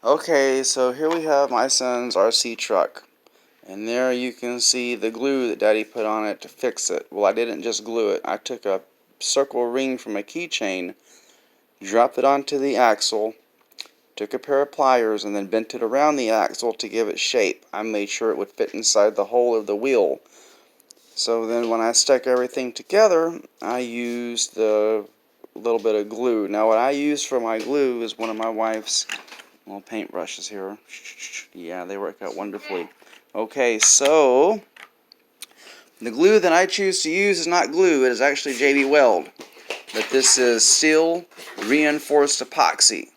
Okay, so here we have my son's RC truck. And there you can see the glue that Daddy put on it to fix it. Well, I didn't just glue it. I took a circle ring from a keychain, dropped it onto the axle, took a pair of pliers, and then bent it around the axle to give it shape. I made sure it would fit inside the hole of the wheel. So then when I stuck everything together, I used the little bit of glue. Now what I used for my glue is one of my wife's little paintbrushes here. Yeah, they work out wonderfully. Okay, so the glue that I choose to use is not glue, it is actually JB Weld. But this is steel reinforced epoxy.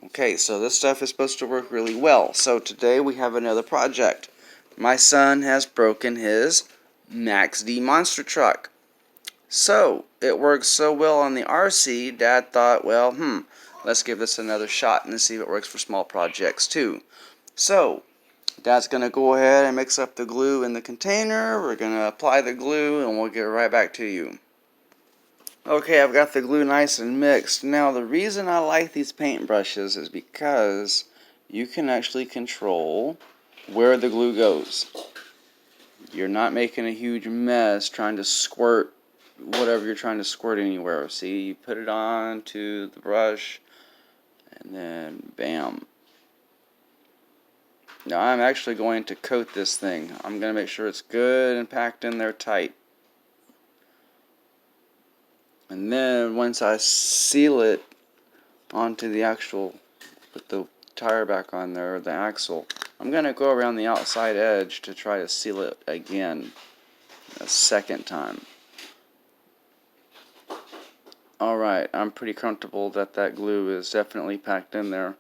Okay, so this stuff is supposed to work really well. So today we have another project. My son has broken his Max D monster truck. So, it works so well on the RC, Dad thought, well, let's give this another shot and see if it works for small projects too. So, Dad's going to go ahead and mix up the glue in the container. We're going to apply the glue and we'll get right back to you. Okay, I've got the glue nice and mixed. Now, the reason I like these paintbrushes is because you can actually control where the glue goes. You're not making a huge mess trying to squirt whatever you're trying to squirt anywhere. See, you put it on to the brush and then bam. Now I'm actually going to coat this thing. I'm going to make sure it's good and packed in there tight. And then once I seal it onto the actual, put the tire back on there, the axle, I'm going to go around the outside edge to try to seal it again a second time. Alright, I'm pretty comfortable that that glue is definitely packed in there.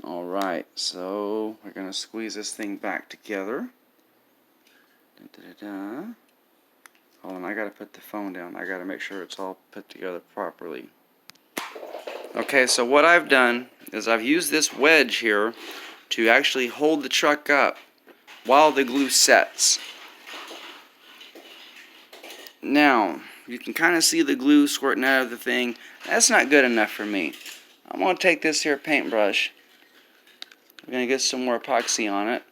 Alright, so we're going to squeeze this thing back together. Hold on, I got to put the phone down. I got to make sure it's all put together properly. Okay, so what I've done is I've used this wedge here to actually hold the truck up while the glue sets. Now, you can kind of see the glue squirting out of the thing. That's not good enough for me. I'm going to take this here paintbrush. I'm going to get some more epoxy on it.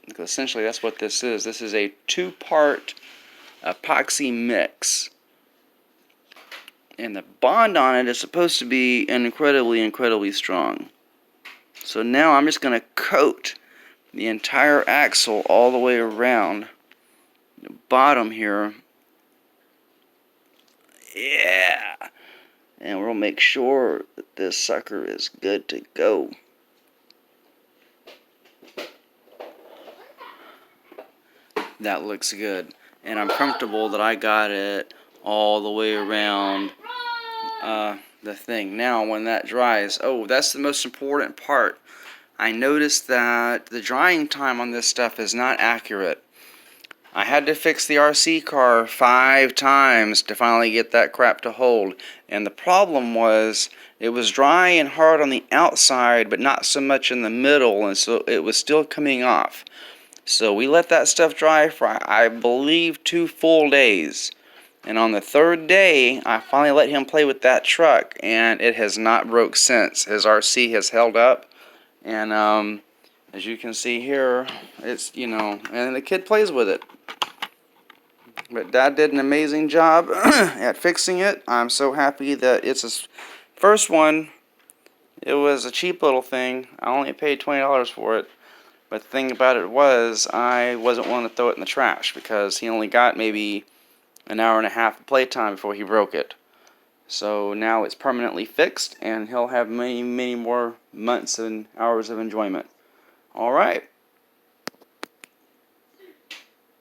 Because essentially that's what this is. This is a 2-part epoxy mix. And the bond on it is supposed to be incredibly strong. So now I'm just going to coat the entire axle all the way around the bottom here. Yeah! And we'll make sure that this sucker is good to go. That looks good. And I'm comfortable that I got it all the way around the thing. Now when that dries, oh, that's the most important part. I noticed that the drying time on this stuff is not accurate. I had to fix the RC car 5 times to finally get that crap to hold. And the problem was it was dry and hard on the outside but not so much in the middle, and so it was still coming off. So we let that stuff dry for, I believe, 2 full days. And on the 3rd day, I finally let him play with that truck, and it has not broke since. His RC has held up, and as you can see here, it's, and the kid plays with it. But Dad did an amazing job at fixing it. I'm so happy that it's his first one. It was a cheap little thing. I only paid $20 for it. But the thing about it was, I wasn't willing to throw it in the trash because he only got maybe an hour and a half of playtime before he broke it. So now it's permanently fixed, and he'll have many more months and hours of enjoyment. Alright,